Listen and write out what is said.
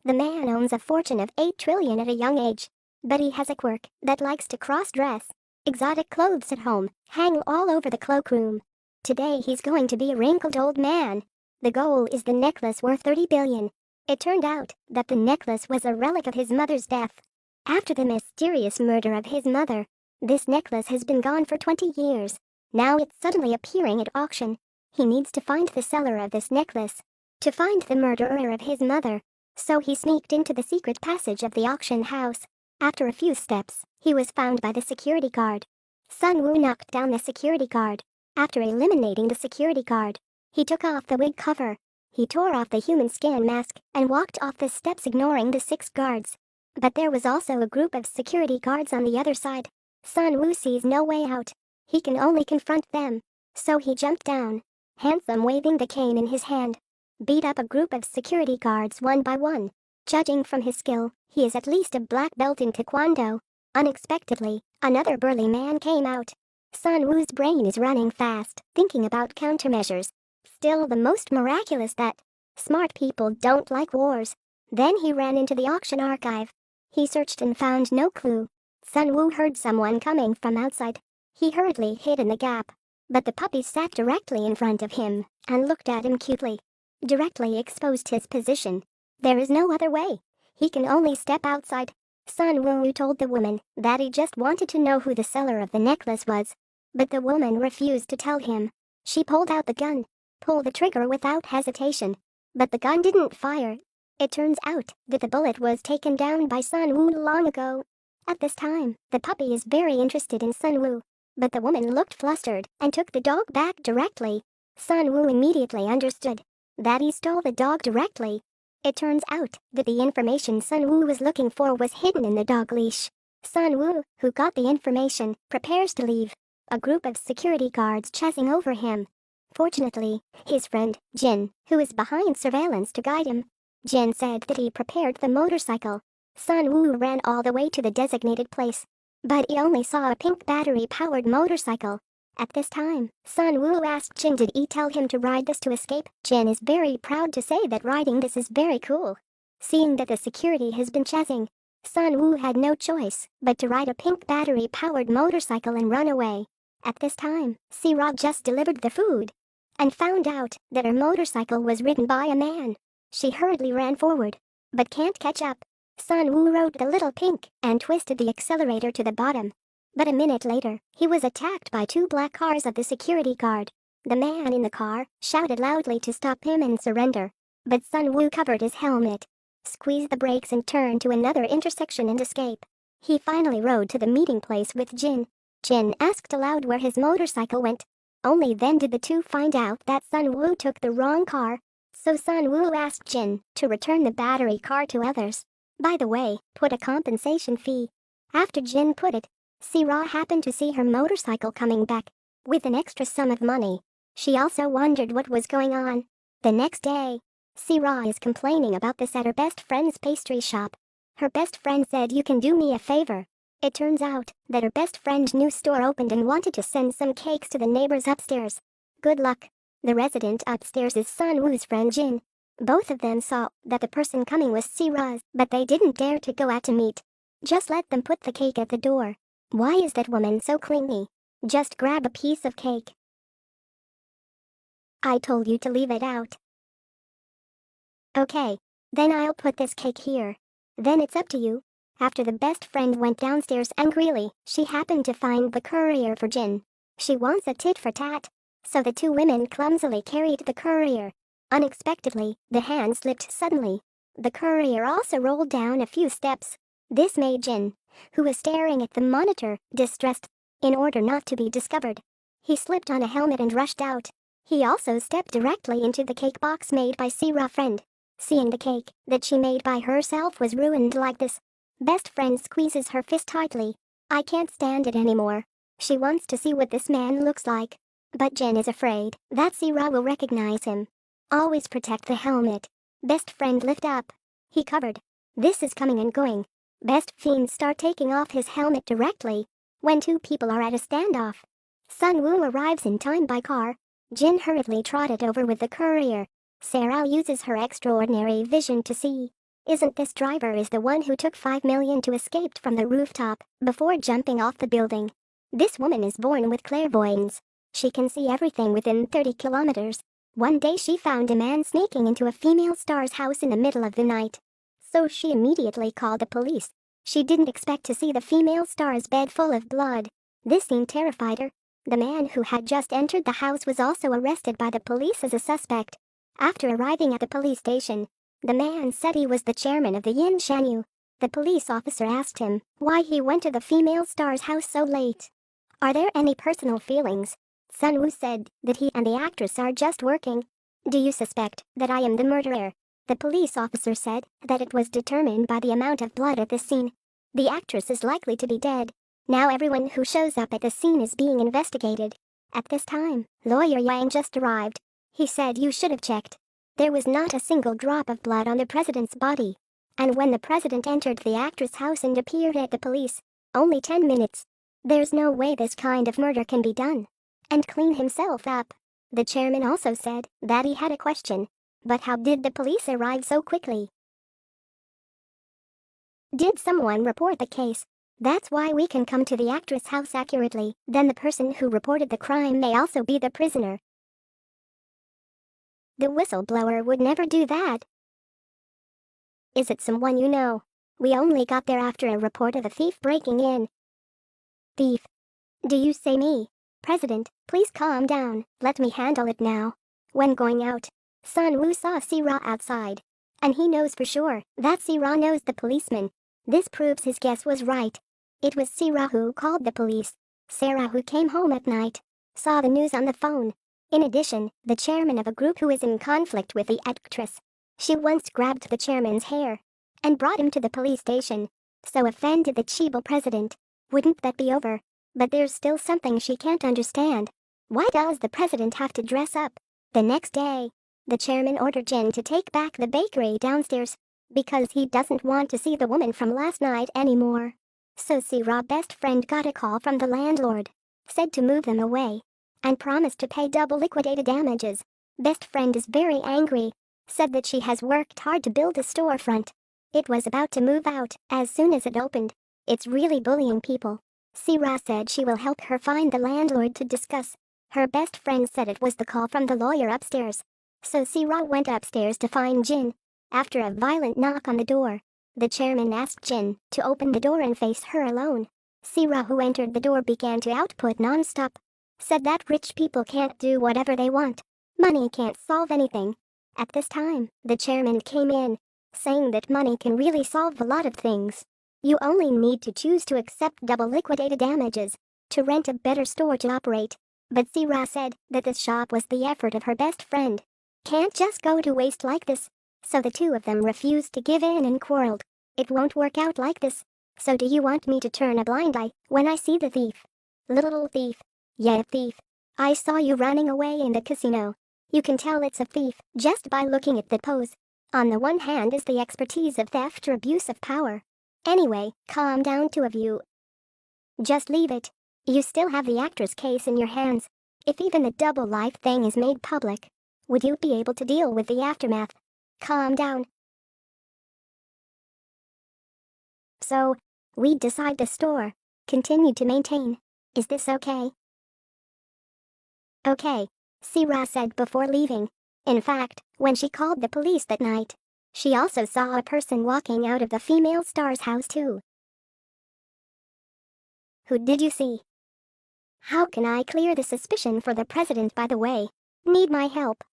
The man owns a fortune of 8 trillion at a young age. But he has a quirk that likes to cross-dress. Exotic clothes at home hang all over the cloakroom. Today he's going to be a wrinkled old man. The goal is the necklace worth 30 billion. It turned out that the necklace was a relic of his mother's death. After the mysterious murder of his mother, this necklace has been gone for 20 years. Now it's suddenly appearing at auction. He needs to find the seller of this necklace, to find the murderer of his mother. So he sneaked into the secret passage of the auction house. After a few steps, he was found by the security guard. Sun Woo knocked down the security guard. After eliminating the security guard, he took off the wig cover. He tore off the human skin mask and walked off the steps, ignoring the 6 guards. But there was also a group of security guards on the other side. Sun Woo sees no way out. He can only confront them. So he jumped down, handsome, waving the cane in his hand. Beat up a group of security guards one by one. Judging from his skill, he is at least a black belt in Taekwondo. Unexpectedly, another burly man came out. Sun Woo's brain is running fast, thinking about countermeasures. Still, the most miraculous that smart people don't like wars. Then he ran into the auction archive. He searched and found no clue. Sun Woo heard someone coming from outside. He hurriedly hid in the gap. But the puppy sat directly in front of him and looked at him cutely. Directly exposed his position. There is no other way. He can only step outside. Sun Woo told the woman that he just wanted to know who the seller of the necklace was. But the woman refused to tell him. She pulled out the gun, pulled the trigger without hesitation. But the gun didn't fire. It turns out that the bullet was taken down by Sun Woo long ago. At this time, the puppy is very interested in Sun Woo. But the woman looked flustered and took the dog back directly. Sun Woo immediately understood that he stole the dog directly. It turns out that the information Sun Woo was looking for was hidden in the dog leash. Sun Woo, who got the information, prepares to leave. A group of security guards chasing over him. Fortunately, his friend, Jin, who is behind surveillance to guide him. Jin said that he prepared the motorcycle. Sun Woo ran all the way to the designated place. But he only saw a pink battery-powered motorcycle. At this time, Sun Woo asked Jin did he tell him to ride this to escape. Jin is very proud to say that riding this is very cool. Seeing that the security has been chasing, Sun Woo had no choice but to ride a pink battery-powered motorcycle and run away. At this time, Sira just delivered the food and found out that her motorcycle was ridden by a man. She hurriedly ran forward, but can't catch up. Sun Woo rode the little pink and twisted the accelerator to the bottom. But a minute later, he was attacked by 2 black cars of the security guard. The man in the car shouted loudly to stop him and surrender. But Sun Woo covered his helmet, squeezed the brakes and turned to another intersection and escape. He finally rode to the meeting place with Jin. Jin asked aloud where his motorcycle went. Only then did the two find out that Sun Woo took the wrong car. So Sun Woo asked Jin to return the battery car to others. By the way, put a compensation fee. After Jin put it, Sira happened to see her motorcycle coming back with an extra sum of money. She also wondered what was going on. The next day, Sira is complaining about this at her best friend's pastry shop. Her best friend said, "You can do me a favor." It turns out that her best friend's new store opened and wanted to send some cakes to the neighbors upstairs. Good luck. The resident upstairs is Sun Woo's friend Jin. Both of them saw that the person coming was Sira's, but they didn't dare to go out to meet. Just let them put the cake at the door. Why is that woman so clingy? Just grab a piece of cake. I told you to leave it out. Okay, then I'll put this cake here. Then it's up to you. After the best friend went downstairs angrily, she happened to find the courier for Jin. She wants a tit for tat. So the 2 women clumsily carried the courier. Unexpectedly, the hand slipped suddenly. The courier also rolled down a few steps. This made Jin, who was staring at the monitor, distressed. In order not to be discovered, he slipped on a helmet and rushed out. He also stepped directly into the cake box made by Sira's friend. Seeing the cake that she made by herself was ruined like this, best friend squeezes her fist tightly. I can't stand it anymore. She wants to see what this man looks like. But Jin is afraid that Sira will recognize him. Always protect the helmet. Best friend lift up. He covered. This is coming and going. Best fiend start taking off his helmet directly when 2 people are at a standoff. Sun Woo arrives in time by car. Jin hurriedly trotted over with the courier. Sarah uses her extraordinary vision to see Isn't this driver is the one who took 5 million to escape from the rooftop before jumping off the building? This woman is born with clairvoyance. She can see everything within 30 kilometers. One day she found a man sneaking into a female star's house in the middle of the night. So she immediately called the police. She didn't expect to see the female star's bed full of blood. This scene terrified her. The man who had just entered the house was also arrested by the police as a suspect. After arriving at the police station, the man said he was the chairman of the Yin Shanyu. The police officer asked him why he went to the female star's house so late. Are there any personal feelings? Sun Wu said that he and the actress are just working. Do you suspect that I am the murderer? The police officer said that it was determined by the amount of blood at the scene. The actress is likely to be dead. Now everyone who shows up at the scene is being investigated. At this time, lawyer Yang just arrived. He said you should have checked. There was not a single drop of blood on the president's body. And when the president entered the actress' house and appeared at the police, only 10 minutes. There's no way this kind of murder can be done. And clean himself up. The chairman also said that he had a question. But how did the police arrive so quickly? Did someone report the case? That's why we can come to the actress' house accurately. Then the person who reported the crime may also be the prisoner. The whistleblower would never do that. Is it someone you know? We only got there after a report of a thief breaking in. Thief? Do you say me? President, please calm down. Let me handle it now. When going out, Sun Wu saw Sira outside. And he knows for sure that Sira knows the policeman. This proves his guess was right. It was Sira who called the police. Sarah, who came home at night, saw the news on the phone. In addition, the chairman of a group who is in conflict with the actress. She once grabbed the chairman's hair and brought him to the police station. So offended the Chibo president. Wouldn't that be over? But there's still something she can't understand. Why does the president have to dress up? The next day, the chairman ordered Jin to take back the bakery downstairs because he doesn't want to see the woman from last night anymore. So Sira's best friend got a call from the landlord, said to move them away, and promised to pay double liquidated damages. Best friend is very angry, said that she has worked hard to build a storefront. It was about to move out as soon as it opened. It's really bullying people. Sira said she will help her find the landlord to discuss. Her best friend said it was the call from the lawyer upstairs. So Sira went upstairs to find Jin. After a violent knock on the door, the chairman asked Jin to open the door and face her alone. Sira, who entered the door, began to output non-stop. Said that rich people can't do whatever they want. Money can't solve anything. At this time, the chairman came in, saying that money can really solve a lot of things. You only need to choose to accept double liquidated damages, to rent a better store to operate. But Sira said that this shop was the effort of her best friend. Can't just go to waste like this. So the two of them refused to give in and quarreled. It won't work out like this. So do you want me to turn a blind eye when I see the thief? Little thief. Yeah, thief. I saw you running away in the casino. You can tell it's a thief just by looking at the pose. On the one hand is the expertise of theft or abuse of power. Anyway, calm down, two of you. Just leave it. You still have the actress case in your hands. If even the double life thing is made public, would you be able to deal with the aftermath? Calm down. So, we decide the store. Continue to maintain. Is this okay? Okay, Sira said before leaving. In fact, when she called the police that night, she also saw a person walking out of the female star's house too. Who did you see? How can I clear the suspicion for the president, by the way? Need my help?